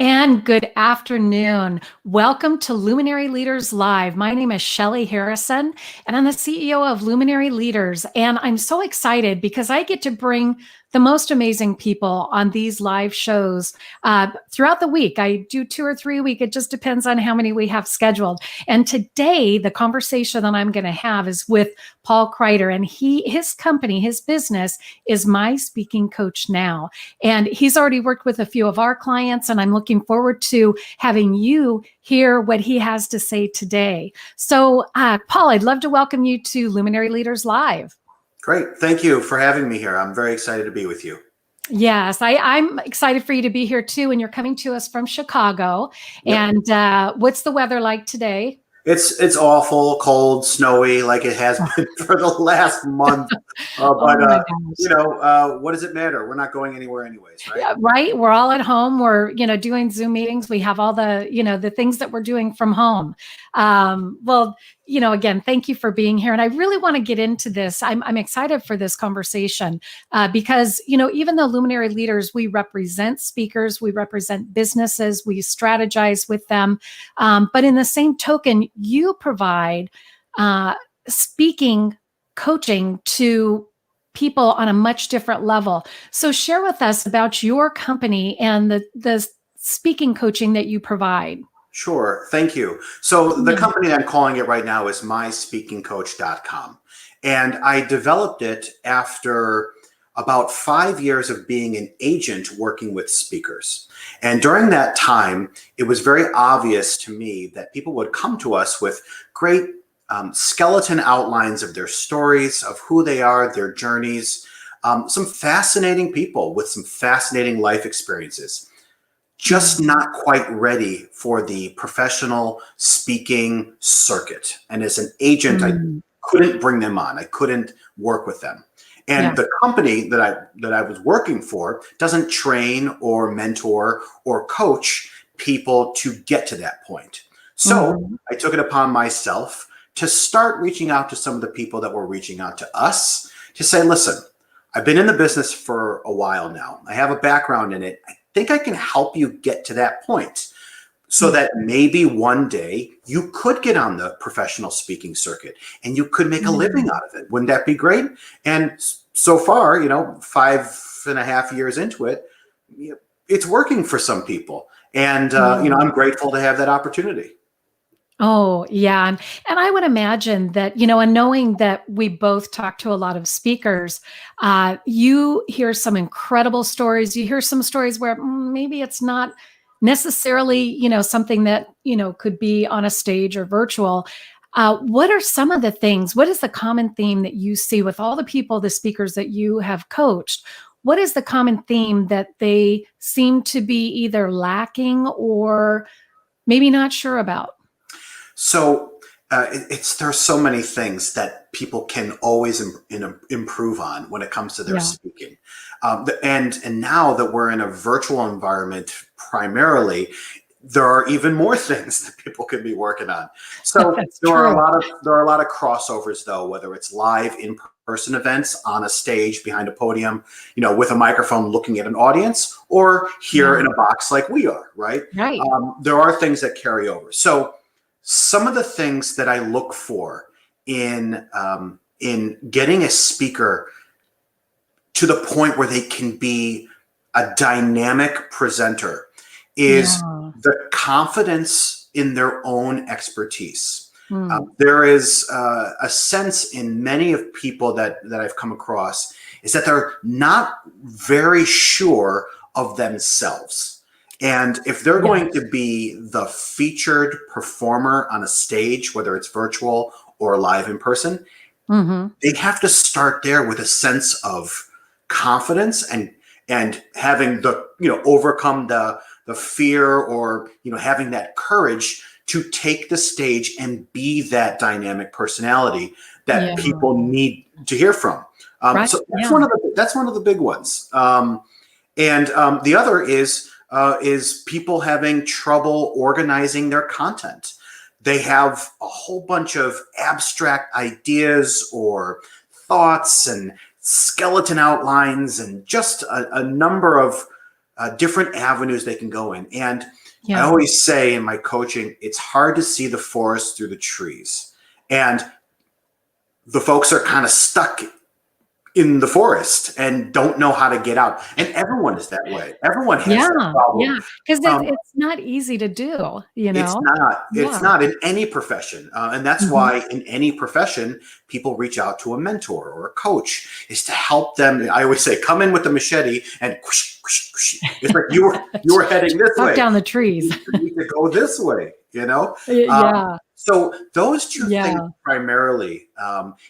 And good afternoon. Welcome to Luminary Leaders Live. My name is Shelly Harrison, and I'm the CEO of Luminary Leaders. And I'm so excited because I get to bring the most amazing people on these live shows throughout the week. I do 2 or 3 a week. It just depends on how many we have scheduled. And today, the conversation that I'm going to have is with Paul Kreiter, and his company, his business is My Speaking Coach Now. And he's already worked with a few of our clients, and I'm looking forward to having you hear what he has to say today. So, Paul, I'd love to welcome you to Luminary Leaders Live. Great. Thank you for having me here. I'm very excited to be with you. Yes, I'm excited for you to be here too. And you're coming to us from Chicago. Yep. And what's the weather like today? It's awful, cold, snowy, like it has been for the last month. What does it matter? We're not going anywhere anyways, right? Yeah, right. We're all at home. We're, doing Zoom meetings. We have all the, the things that we're doing from home. Again, thank you for being here. And I really want to get into this. I'm excited for this conversation because, even though Luminary Leaders, we represent speakers, we represent businesses, we strategize with them. But in the same token, you provide speaking coaching to people on a much different level. So share with us about your company and the speaking coaching that you provide. Sure. Thank you. So the company I'm calling it right now is myspeakingcoach.com. And I developed it after about 5 years of being an agent working with speakers. And during that time, it was very obvious to me that people would come to us with great skeleton outlines of their stories, of who they are, their journeys, some fascinating people with some fascinating life experiences, just not quite ready for the professional speaking circuit. And as an agent, I couldn't bring them on. I couldn't work with them. And the company that I was working for doesn't train or mentor or coach people to get to that point. So I took it upon myself to start reaching out to some of the people that were reaching out to us to say, listen, I've been in the business for a while now. I have a background in it. I think I can help you get to that point so that maybe one day you could get on the professional speaking circuit and you could make a living out of it. Wouldn't that be great? And so far, 5.5 years into it, it's working for some people. And, I'm grateful to have that opportunity. Oh, yeah. And I would imagine that, and knowing that we both talk to a lot of speakers, you hear some incredible stories. You hear some stories where maybe it's not necessarily, something that, could be on a stage or virtual. What are some of the things? What is the common theme that you see with all the people, the speakers that you have coached? What is the common theme that they seem to be either lacking or maybe not sure about? So there's so many things that people can always improve on when it comes to their speaking. And now that we're in a virtual environment primarily, there are even more things that people could be working on. So there are a lot of crossovers though, whether it's live in-person events on a stage behind a podium, with a microphone looking at an audience, or here in a box like we are, right? Right. There are things that carry over. So some of the things that I look for in getting a speaker to the point where they can be a dynamic presenter is the confidence in their own expertise. There is a sense in many of people that I've come across is that they're not very sure of themselves. And if they're going to be the featured performer on a stage, whether it's virtual or live in person, they have to start there with a sense of confidence and having overcome the fear or, having that courage to take the stage and be that dynamic personality that people need to hear from. So that's one of the big ones. And the other is people having trouble organizing their content. They have a whole bunch of abstract ideas or thoughts and skeleton outlines and just a number of different avenues they can go in. And I Yeah. always say in my coaching, it's hard to see the forest through the trees. And the folks are kind of stuck in the forest and don't know how to get out. And everyone is that way. Everyone has that Yeah. problem. Yeah. Because Um, it's not easy to do, you it's know? not. It's Yeah. not in any profession, and that's Mhm. why in any profession people reach out to a mentor or a coach is to help them. I always say, come in with the machete and whoosh, whoosh, whoosh. It's like you were heading this Chop way. down the trees. You need to go this way. You know. Yeah. So those two things Yeah. primarily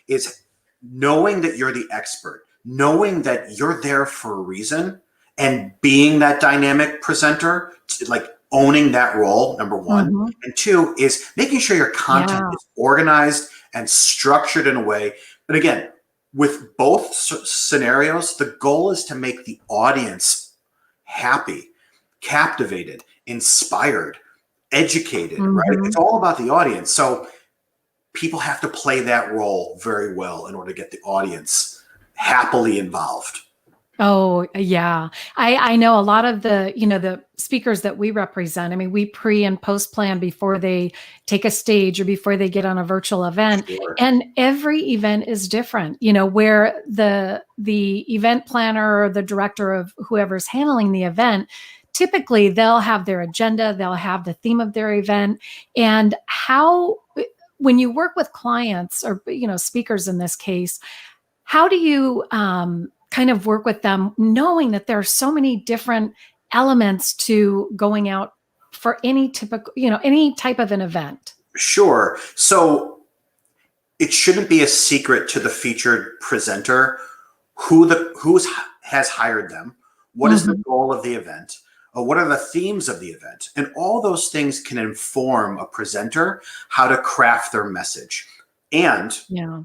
is knowing that you're the expert, knowing that you're there for a reason, and being that dynamic presenter, like owning that role, number one. Mhm. And two is making sure your content Yeah. is organized and structured in a way. And again, with both scenarios, the goal is to make the audience happy, captivated, inspired, educated, right? It's Mhm. all about the audience. So people have to play that role very well in order to get the audience happily involved. Oh, yeah. I know a lot of the speakers that we represent. I mean, we pre and post plan before they take a stage or before they get on a virtual event. Sure. And every event is different, where the event planner or the director of whoever's handling the event, typically they'll have their agenda, they'll have the theme of their event, and how when you work with clients or speakers in this case, how do you kind of work with them knowing that there are so many different elements to going out for any typical, any type of an event? Sure. So it shouldn't be a secret to the featured presenter who's has hired them, what is the Mhm. goal of the event, what are the themes of the event, and all those things can inform a presenter how to craft their message. And Yeah.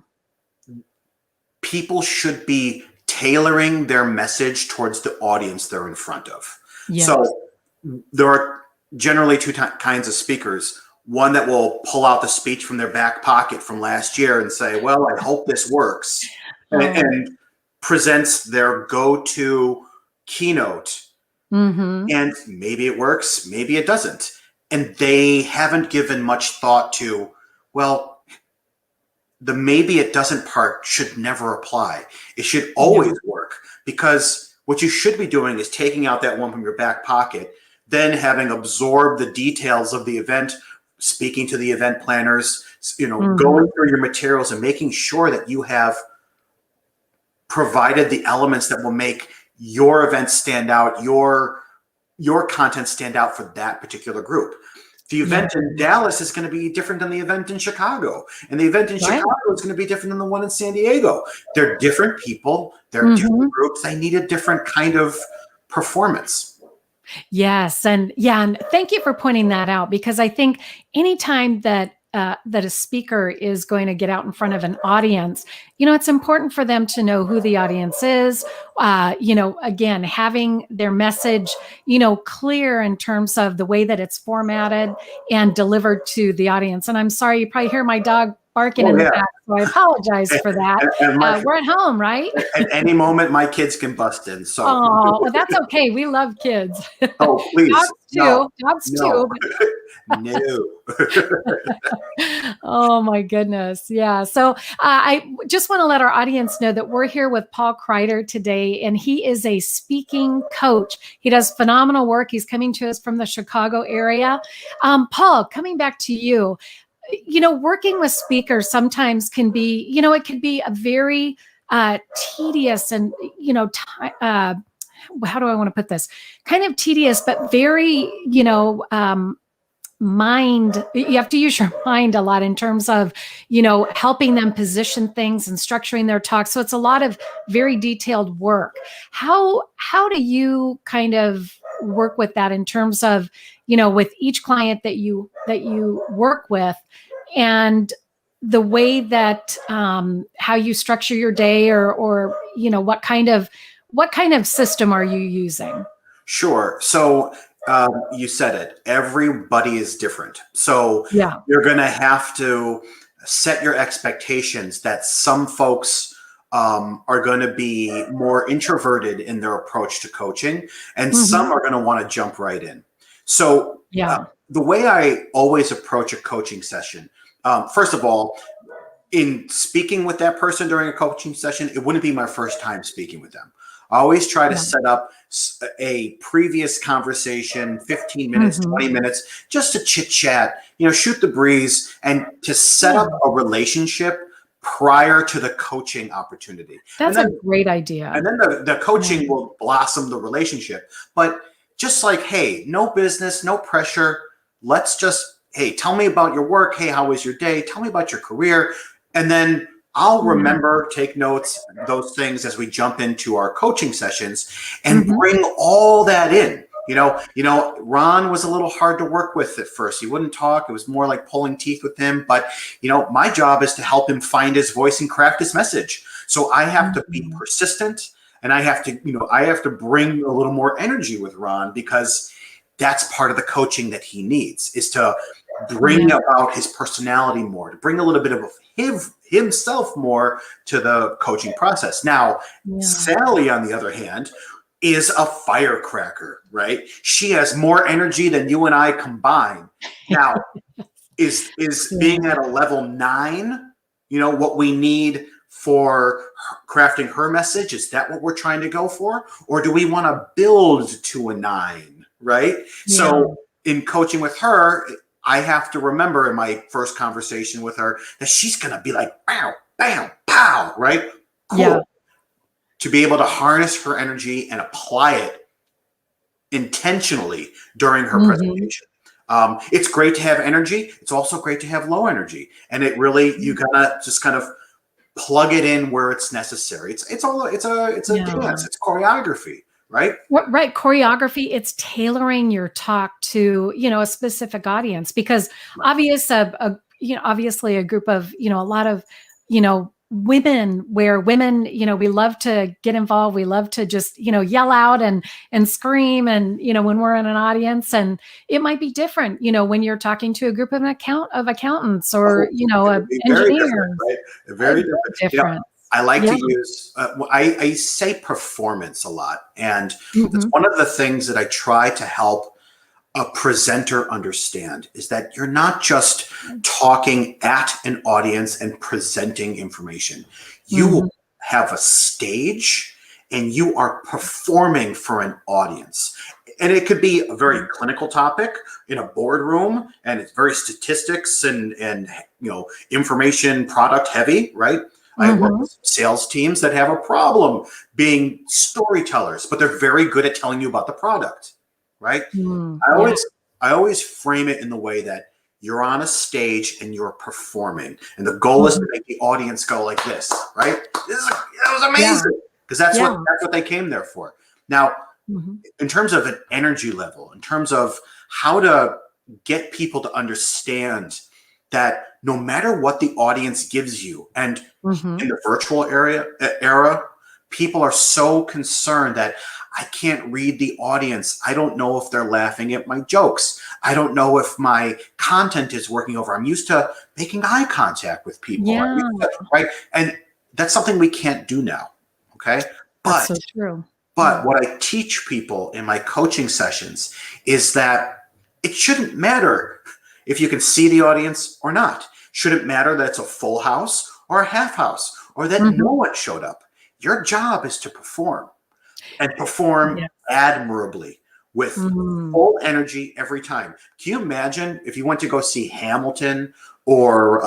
people should be tailoring their message towards the audience they're in front of. Yes. So there are generally two kinds of speakers. One that will pull out the speech from their back pocket from last year and say, well, I hope this works, Oh. and presents their go-to keynote. Mhm. And maybe it works, maybe it doesn't. And they haven't given much thought to, well, the maybe it doesn't part should never apply. It should Yeah. always work, because what you should be doing is taking out that one from your back pocket, then having absorbed the details of the event, speaking to the event planners, going Mhm. through your materials and making sure that you have provided the elements that will make your event stand out, your content stand out for that particular group. The Yeah. event in Dallas is going to be different than the event in Chicago. And the event in Right. Chicago is going to be different than the one in San Diego. They're different people, they're different Mhm. groups. They need a different kind of performance. Yes, and thank you for pointing that out, because I think anytime that a speaker is going to get out in front of an audience, it's important for them to know who the audience is. Again, having their message, clear in terms of the way that it's formatted and delivered to the audience. And I'm sorry, you probably hear my dog barking Oh in the yeah. back, so I apologize for that. And We're at home, right? at any moment, my kids can bust in. So, Oh, well, that's okay. We love kids. oh, please. Dogs No, too. Dogs no, too. no. Oh my goodness. Yeah. So I just want to let our audience know that we're here with Paul Kreiter today, and he is a speaking coach. He does phenomenal work. He's coming to us from the Chicago area. Paul, coming back to you, working with speakers sometimes can be, it could be a very tedious and, how do I want to put this? Kind of tedious, but very, mind, you have to use your mind a lot in terms of helping them position things and structuring their talk. So it's a lot of very detailed work. How do you kind of work with that in terms of with each client that you work with, and the way that how you structure your day, or what kind of system are you using? Sure. So you said it. Everybody is different. So Yeah. you're going to have to set your expectations that some folks are going to be more introverted in their approach to coaching, and some are going to want to jump right in. So the way I always approach a coaching session, first of all, in speaking with that person during a coaching session, it wouldn't be my first time speaking with them. I always try to set up a previous conversation, 15 minutes, 20 minutes, just to chit chat, shoot the breeze, and to set up a relationship prior to the coaching opportunity. That's a great idea. And then the coaching will blossom the relationship. But just like, hey, no business, no pressure. Let's just, hey, tell me about your work. Hey, how was your day? Tell me about your career. And then I'll remember, take notes, those things as we jump into our coaching sessions, and bring all that in. Ron was a little hard to work with at first. He wouldn't talk. It was more like pulling teeth with him. But, my job is to help him find his voice and craft his message. So I have to be persistent, and I have to bring a little more energy with Ron, because that's part of the coaching that he needs, is to bring about his personality more, to bring a little bit of himself more to the coaching process. Now, Sally, on the other hand, is a firecracker, right? She has more energy than you and I combined. Now, is being at a level 9, what we need for crafting her message? Is that what we're trying to go for? Or do we want to build to a 9, right? So in coaching with her, I have to remember in my first conversation with her that she's going to be like, bam, bam, pow, right? Cool. Yeah. To be able to harness her energy and apply it intentionally during her presentation. It's great to have energy. It's also great to have low energy. And it really, you gotta just kind of plug it in where it's necessary. It's a dance. It's choreography. Right? Right. Choreography. It's tailoring your talk to, a specific audience, because obviously a group of, a lot of, women, where women, we love to get involved. We love to just, yell out and scream. And, when we're in an audience, and it might be different, when you're talking to a group of accountants or, engineers. Right? Very different. I like to use, I say performance a lot. And it's one of the things that I try to help a presenter understand, is that you're not just talking at an audience and presenting information. You have a stage and you are performing for an audience. And it could be a very clinical topic in a boardroom, and it's very statistics and information product heavy, right? I work with sales teams that have a problem being storytellers, but they're very good at telling you about the product, right? I always frame it in the way that you're on a stage and you're performing, and the goal is to make the audience go like this, right? That was amazing, because that's what they came there for. Now, in terms of an energy level, in terms of how to get people to understand that no matter what the audience gives you, and in the virtual era, people are so concerned that I can't read the audience. I don't know if they're laughing at my jokes. I don't know if my content is working over. I'm used to making eye contact with people, right? And that's something we can't do now, okay? That's so true. But what I teach people in my coaching sessions is that it shouldn't matter if you can see the audience or not. Shouldn't matter that it's a full house or a half house, or that no one showed up. Your job is to perform, and perform admirably with full energy every time. Can you imagine if you went to go see Hamilton or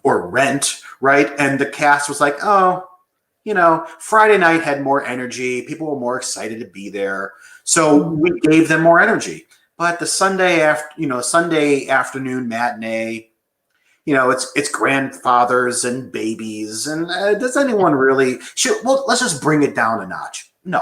Rent, right? And the cast was like, Friday night had more energy. People were more excited to be there. So we gave them more energy. But the Sunday afternoon matinee, it's grandfathers and babies, and does anyone really? Let's just bring it down a notch. No,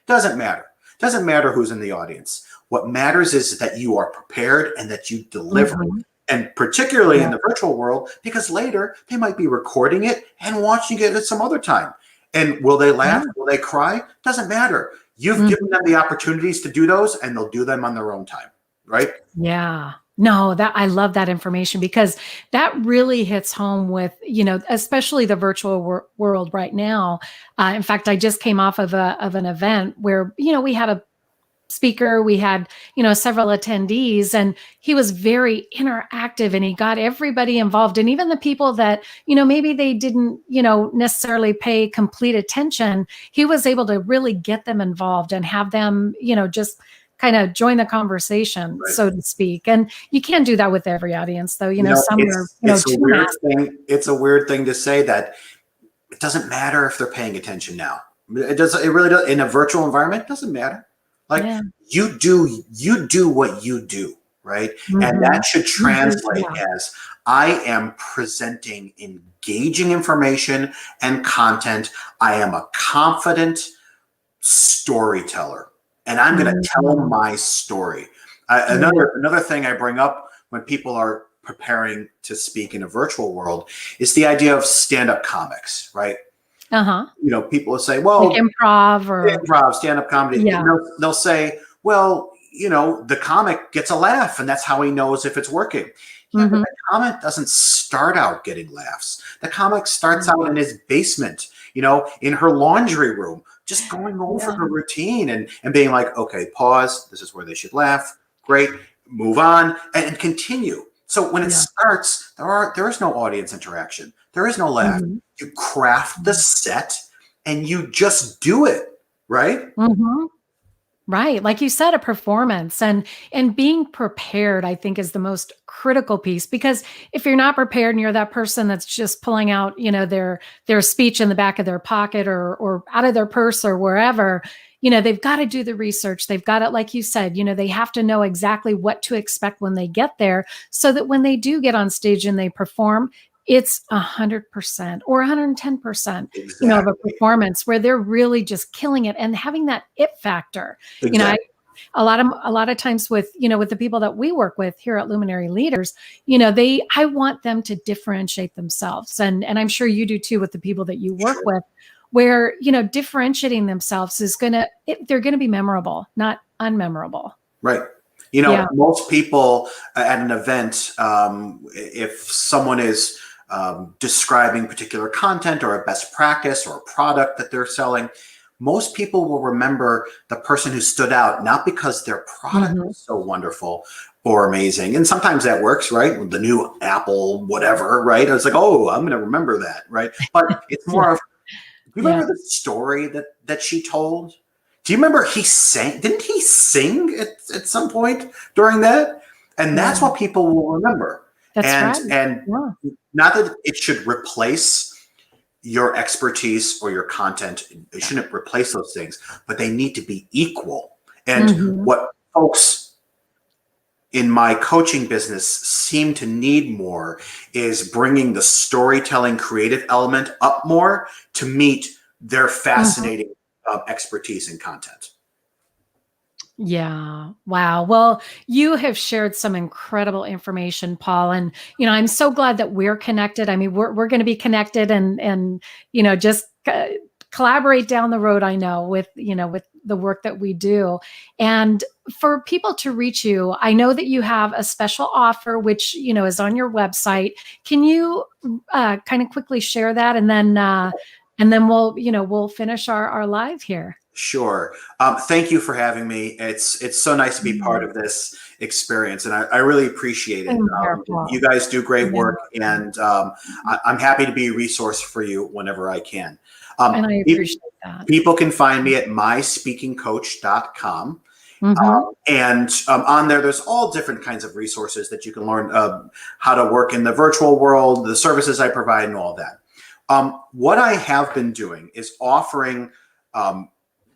doesn't matter. Doesn't matter who's in the audience. What matters is that you are prepared and that you deliver. And particularly in the virtual world, because later they might be recording it and watching it at some other time. And will they laugh? Will they cry? Doesn't matter. You've given them the opportunities to do those, and they'll do them on their own time, right? Yeah. No, that I love that information because that really hits home with, especially the virtual world right now. In fact, I just came off of an event where, we had a speaker, we had, several attendees, and he was very interactive and he got everybody involved. And even the people that, maybe they didn't, necessarily pay complete attention, he was able to really get them involved and have them, just kind of join the conversation, Right. so to speak. And you can't do that with every audience though. Some are, it's a too weird massive. thing. It's a weird thing to say that it doesn't matter if they're paying attention now. It does. It really does. In a virtual environment, it doesn't matter. Like Yeah. you do what you do, right? And that should translate as I am presenting engaging information and content. I am a confident storyteller, and I'm going to tell my story. Another thing I bring up when people are preparing to speak in a virtual world is the idea of stand-up comics, right? People will say, well, like improv, stand-up comedy. Yeah. They'll say, well, the comic gets a laugh and that's how he knows if it's working. Yeah, but the comic doesn't start out getting laughs. The comic starts out in his basement, in her laundry room, just going over the routine and being like, okay, pause. This is where they should laugh. Great. Move on and continue. So when it starts, there is no audience interaction. There is no laugh. You craft the set and you just do it, right? Right. Like you said, a performance and being prepared, I think, is the most critical piece, because if you're not prepared and you're that person that's just pulling out, their speech in the back of their pocket or out of their purse or wherever, they've got to do the research. They've got to, like you said, they have to know exactly what to expect when they get there, so that when they do get on stage and they perform, it's 100% or 110%, of a performance where they're really just killing it and having that it factor. Exactly. A lot of times with, with the people that we work with here at Luminary Leaders, I want them to differentiate themselves. And I'm sure you do too with the people that you work with, where, differentiating themselves is they're going to be memorable, not unmemorable. Right. Most people at an event, if someone is describing particular content or a best practice or a product that they're selling, most people will remember the person who stood out, not because their product was so wonderful or amazing. And sometimes that works, right? With the new Apple, whatever, right? I was like, oh, I'm going to remember that, right? But it's more of, do you remember the story that she told? Do you remember he sang? Didn't he sing at some point during that? And that's what people will remember. That's right. And not that it should replace your expertise or your content. It shouldn't replace those things, but they need to be equal. And what folks in my coaching business seem to need more is bringing the storytelling creative element up more to meet their fascinating expertise in content. Yeah. Wow. Well, you have shared some incredible information, Paul. And, I'm so glad that we're connected. I mean, we're going to be connected and just collaborate down the road, I know, with the work that we do. And for people to reach you, I know that you have a special offer, which, is on your website. Can you kind of quickly share that? And then we'll finish our live here. Sure. Thank you for having me. It's so nice to be part of this experience, and I really appreciate it. You guys do great work, and I'm happy to be a resource for you whenever I can. And I appreciate that. People can find me at myspeakingcoach.com. And on there's all different kinds of resources that you can learn how to work in the virtual world, the services I provide, and all that. What I have been doing is offering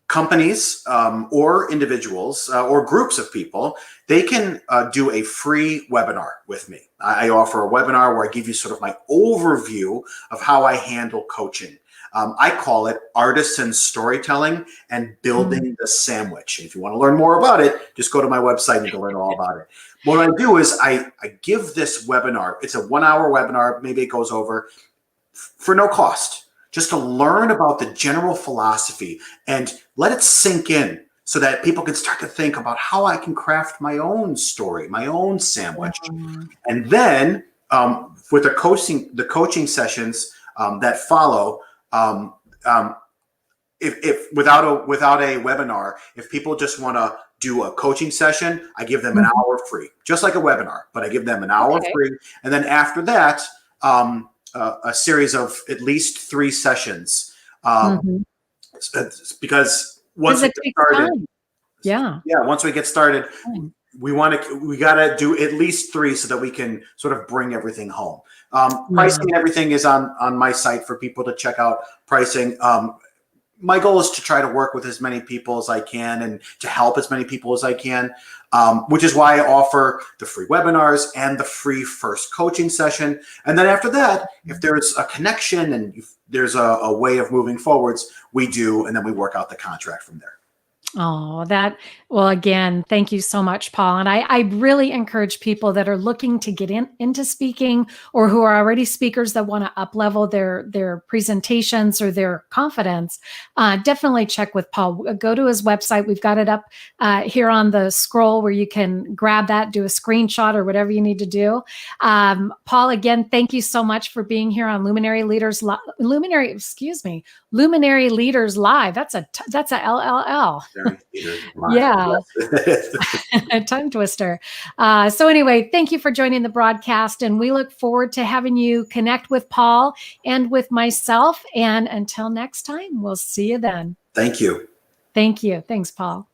companies or individuals or groups of people, they can do a free webinar with me. I offer a webinar where I give you sort of my overview of how I handle coaching. I call it Artisan Storytelling and Building the Sandwich. And if you want to learn more about it, just go to my website and you can learn all about it. What I do is I give this webinar. It's a 1-hour webinar. Maybe it goes over for no cost, just to learn about the general philosophy and let it sink in so that people can start to think about how I can craft my own story, my own sandwich. And then with the coaching sessions that follow, if without a webinar, if people just want to do a coaching session, I give them an hour free, just like a webinar, but I give them an hour free. And then after that, a series of at least 3 sessions, because once we get started, once we get started, we got to do at least 3 so that we can sort of bring everything home. Pricing and everything is on my site for people to check out pricing. My goal is to try to work with as many people as I can and to help as many people as I can, which is why I offer the free webinars and the free first coaching session. And then after that, if there's a connection and if there's a way of moving forwards, we do, and then we work out the contract from there. Oh, well, again, thank you so much, Paul. And I really encourage people that are looking to get into speaking or who are already speakers that want to up-level their presentations or their confidence, definitely check with Paul. Go to his website. We've got it up here on the scroll where you can grab that, do a screenshot or whatever you need to do. Paul, again, thank you so much for being here on Luminary Leaders Live. That's a LLL. Yeah. Tongue twister. So anyway, thank you for joining the broadcast, and we look forward to having you connect with Paul and with myself. And until next time, we'll see you then. Thank you. Thank you. Thanks, Paul.